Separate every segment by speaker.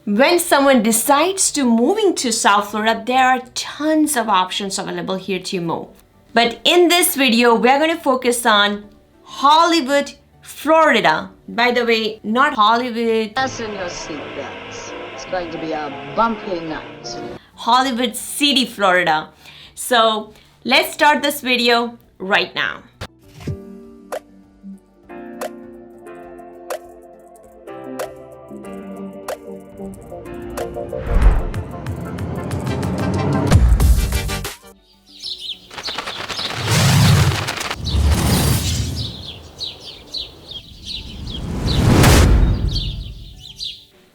Speaker 1: When someone decides to moving to South Florida, there are tons of options available here to move. But in this video, we're going to focus on Hollywood, Florida. By the way, not Hollywood.
Speaker 2: Fasten your seatbelts. It's going to be a bumpy night.
Speaker 1: Hollywood City, Florida. So let's start this video right now.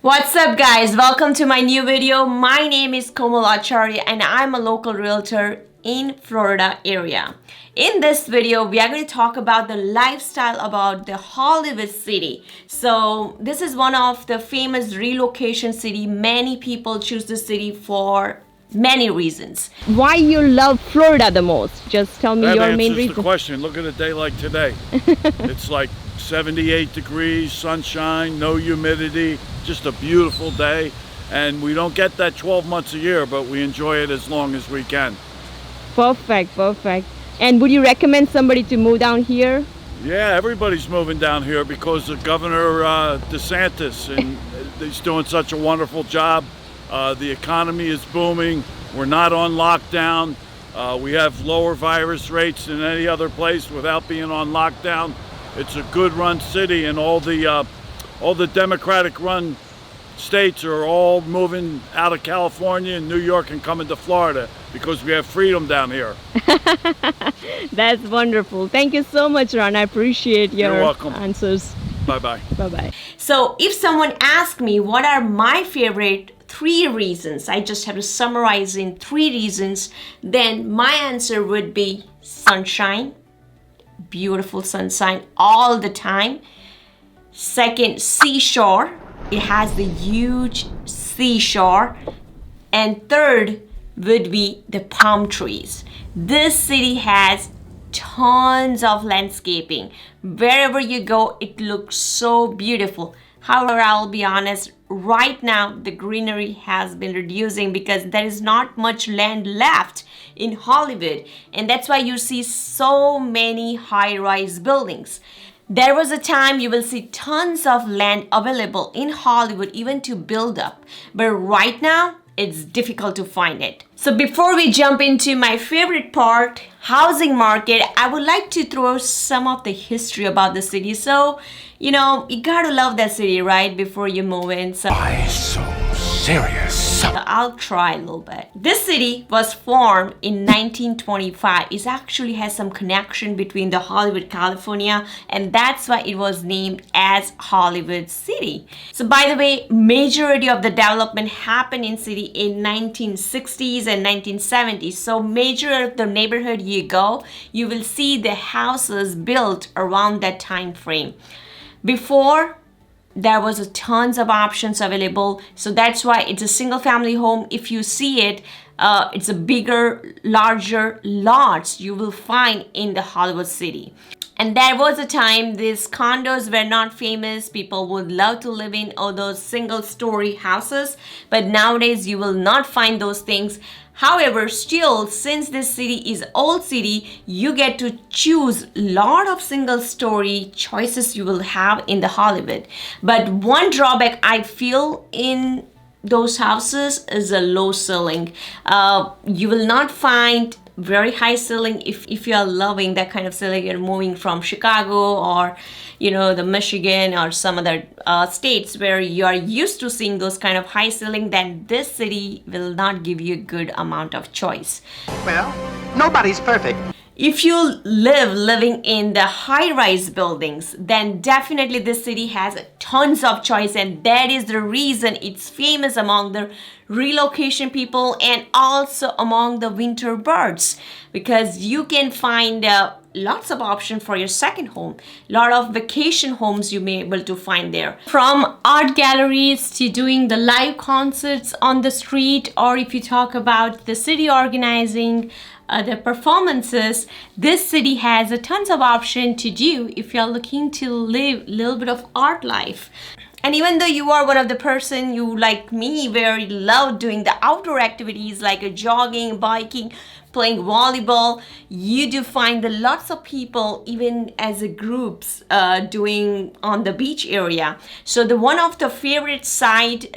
Speaker 1: What's up guys, welcome to my new video. My name is Komal Acharya and I'm a local realtor in Florida area. In this video, we are going to talk about the lifestyle about the Hollywood city. So this is one of the famous relocation city. Many people choose the city for many reasons. Why you love Florida the most? Just tell me your main reason.
Speaker 3: That's the question. Look at a day like today. It's like 78 degrees, sunshine, no humidity, just a beautiful day. And we don't get that 12 months a year, but we enjoy it as long as we can.
Speaker 1: Perfect, perfect. And would you recommend somebody to move down here?
Speaker 3: Yeah, everybody's moving down here because of Governor DeSantis, and he's doing such a wonderful job. The economy is booming. We're not on lockdown. We have lower virus rates than any other place without being on lockdown. It's a good run city, and all the Democratic run states are all moving out of California and New York and coming to Florida because we have freedom down here.
Speaker 1: That's wonderful. Thank you so much, Ron. I appreciate your answers.
Speaker 3: Bye-bye.
Speaker 1: Bye-bye. So if someone asks me what are my favorite 3 reasons, I just have to summarize in 3 reasons, then my answer would be sunshine. Beautiful sunshine all the time. Second, seashore. It has the huge seashore. And third would be the palm trees. This city has tons of landscaping. Wherever you go, it looks so beautiful. However, I'll be honest, right now the greenery has been reducing because there is not much land left in Hollywood, and that's why you see so many high-rise buildings. There was a time you will see tons of land available in Hollywood even to build up, but right now it's difficult to find it. So before we jump into my favorite part, housing market, I would like to throw some of the history about the city. So, you know, you gotta love that city, right, before you move in. So
Speaker 4: why so serious?
Speaker 1: I'll try a little bit. This city was formed in 1925. It actually has some connection between the Hollywood, California, and that's why it was named as Hollywood City. So by the way, majority of the development happened in city in 1960s and 1970s. So major of the neighborhood you go, you will see the houses built around that time frame. Before, there was a tons of options available, so that's why it's a single family home. If you see it, it's a bigger, larger lots you will find in the Hollywood city. And there was a time these condos were not famous. People would love to live in all those single story houses, but nowadays you will not find those things. However, still, since this city is old city, you get to choose a lot of single story choices you will have in the Hollywood. But one drawback I feel in those houses is a low ceiling. You will not find very high ceiling if you are loving that kind of ceiling. You're moving from Chicago or the Michigan or some other states where you are used to seeing those kind of high ceiling, then this city will not give you a good amount of choice.
Speaker 4: Well, nobody's perfect.
Speaker 1: If you living in the high-rise buildings, then definitely this city has tons of choice, and that is the reason it's famous among the relocation people and also among the winter birds, because you can find lots of options for your second home. A lot of vacation homes you may be able to find there. From art galleries to doing the live concerts on the street, or if you talk about the city organizing the performances, this city has a tons of option to do if you're looking to live a little bit of art life. And even though you are one of the person, you like me, very love doing the outdoor activities like jogging, biking, playing volleyball, you do find that lots of people, even as a groups, doing on the beach area. So the one of the favorite site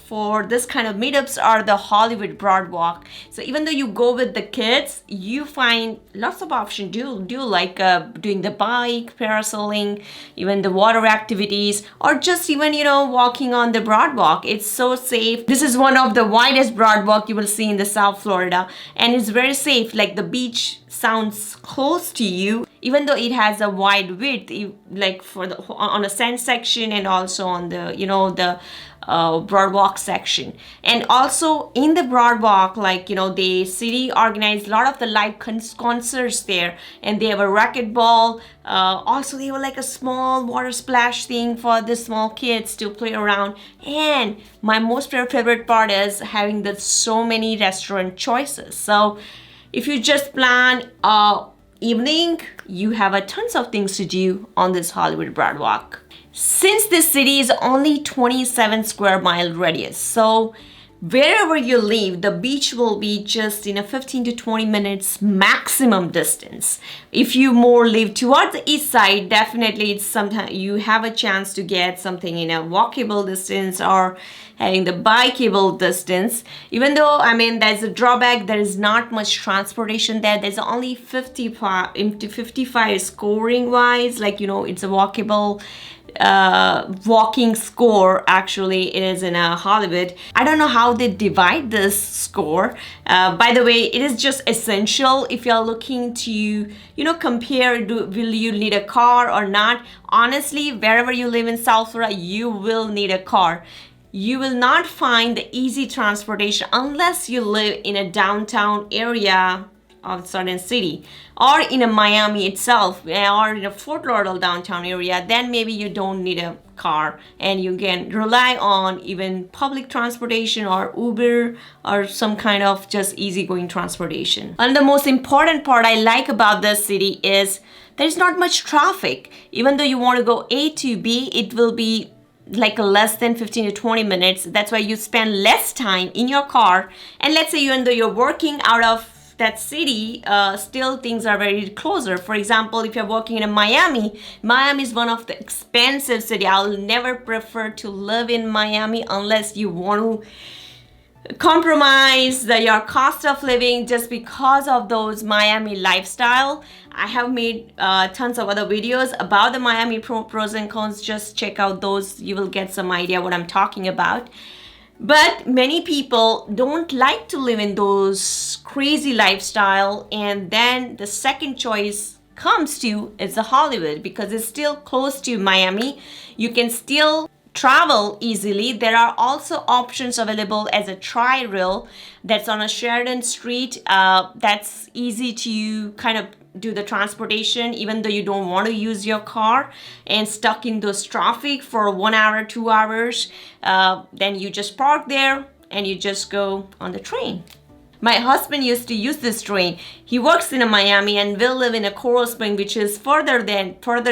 Speaker 1: for this kind of meetups are the Hollywood Broadwalk. So even though you go with the kids, you find lots of options. Do like doing the bike, parasailing, even the water activities, or just even walking on the Broadwalk. It's so safe. This is one of the widest Broadwalk you will see in the South Florida, and it's very safe. Like the beach sounds close to you, even though it has a wide width, like for the on the sand section and also on the the Broadwalk section. And also in the Broadwalk, like the city organized a lot of the live concerts there, and they have a racquetball. Also they have like a small water splash thing for the small kids to play around. And my most favorite part is having so many restaurant choices. So if you just plan evening, you have a tons of things to do on this Hollywood Broadwalk. Since this city is only 27 square mile radius, so wherever you live, the beach will be just in a 15 to 20 minutes maximum distance. If you more live towards the east side, definitely it's sometimes you have a chance to get something in a walkable distance or having the bikeable distance. Even though, there's a drawback, there is not much transportation there. There's only 55 scoring wise, like, it's a walkable walking score. Actually it is in Hollywood. I don't know how they divide this score. By the way, it is just essential if you're looking to compare, will you need a car or not. Honestly, wherever you live in South Florida, you will need a car. You will not find the easy transportation unless you live in a downtown area of a certain city, or in a Miami itself, or in a Fort Lauderdale downtown area. Then maybe you don't need a car and you can rely on even public transportation or Uber or some kind of just easygoing transportation. And the most important part I like about this city is there's not much traffic. Even though you want to go A to B, it will be like less than 15 to 20 minutes. That's why you spend less time in your car. And let's say even though you're working out of that city, still things are very closer. For example, if you're working in Miami is one of the expensive city. I'll never prefer to live in Miami unless you want to compromise your cost of living just because of those Miami lifestyle. I have made tons of other videos about the Miami pros and cons. Just check out those. You will get some idea what I'm talking about. But many people don't like to live in those crazy lifestyle, and then the second choice comes to is the Hollywood, because it's still close to Miami. You can still travel easily. There are also options available as a tri-rail that's on a Sheridan Street. That's easy to kind of do the transportation even though you don't want to use your car and stuck in those traffic for 1 hour, 2 hours. Then you just park there and you just go on the train. My husband used to use this train. He works in Miami and will live in a Coral Spring, which is further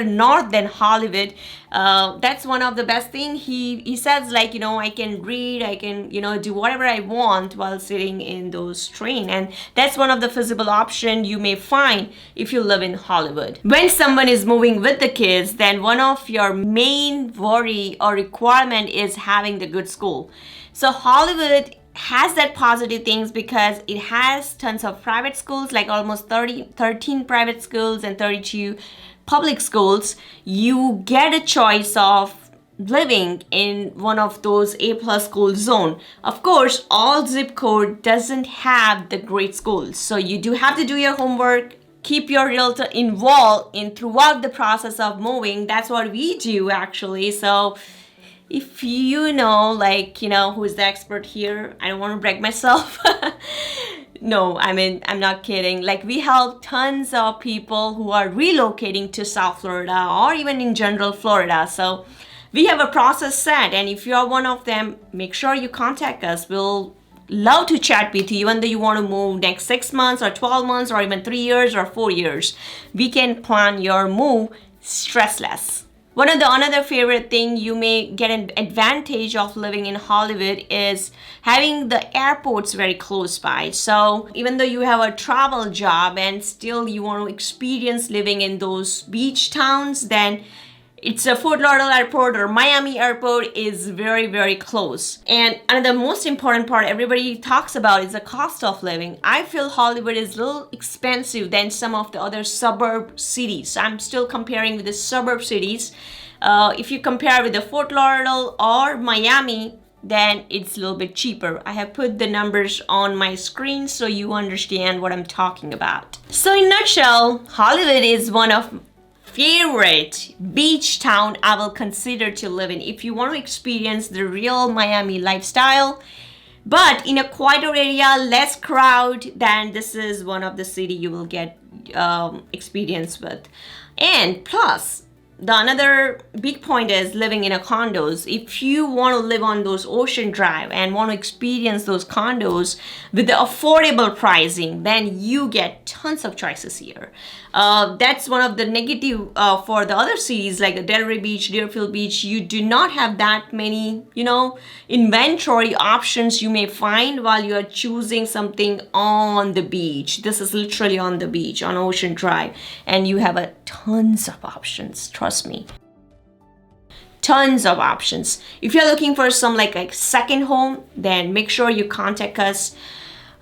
Speaker 1: north than Hollywood. That's one of the best thing. He says, like, I can read, I can, do whatever I want while sitting in those train. And that's one of the feasible option you may find if you live in Hollywood. When someone is moving with the kids, then one of your main worry or requirement is having the good school. So Hollywood has that positive things because it has tons of private schools, like almost 13 private schools and 32 public schools. You get a choice of living in one of those A+ school zone. Of course, all zip code doesn't have the great schools, so you do have to do your homework. Keep your realtor involved in throughout the process of moving. That's what we do actually. So if you know, who is the expert here, I don't want to brag myself. No, I'm not kidding. Like, we help tons of people who are relocating to South Florida or even in general Florida. So we have a process set, and if you are one of them, make sure you contact us. We'll love to chat with you, even though you want to move next 6 months or 12 months or even 3 years or 4 years. We can plan your move stressless. One of the another favorite thing you may get an advantage of living in Hollywood is having the airports very close by. So even though you have a travel job and still you want to experience living in those beach towns, then it's a Fort Lauderdale airport or Miami airport is very, very close. And another most important part everybody talks about is the cost of living. I feel Hollywood is a little expensive than some of the other suburb cities. I'm still comparing with the suburb cities. If you compare with the Fort Lauderdale or Miami, then it's a little bit cheaper. I have put the numbers on my screen so you understand what I'm talking about. So in a nutshell, Hollywood is one of favorite beach town I will consider to live in if you want to experience the real Miami lifestyle, but in a quieter area, less crowd, then this is one of the city you will get experience with. And plus, the another big point is living in a condos. If you want to live on those Ocean Drive and want to experience those condos with the affordable pricing, then you get tons of choices here. That's one of the negative for the other cities like Delray Beach, Deerfield Beach. You do not have that many, inventory options you may find while you are choosing something on the beach. This is literally on the beach, on Ocean Drive, and you have tons of options. Trust me. Tons of options. If you're looking for some like a second home, then make sure you contact us.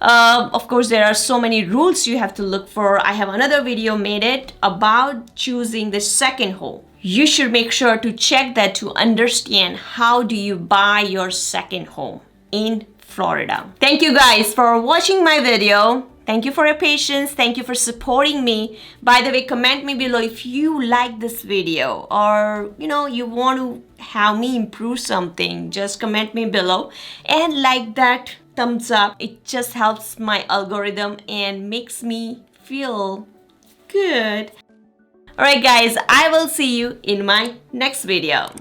Speaker 1: Of course, there are so many rules you have to look for. I have another video made it about choosing the second home. You should make sure to check that to understand how do you buy your second home in Florida. Thank you guys for watching my video. Thank you for your patience. Thank you for supporting me. By the way, comment me below if you like this video or you want to have me improve something. Just comment me below and like that thumbs up. It just helps my algorithm and makes me feel good. Alright guys, I will see you in my next video.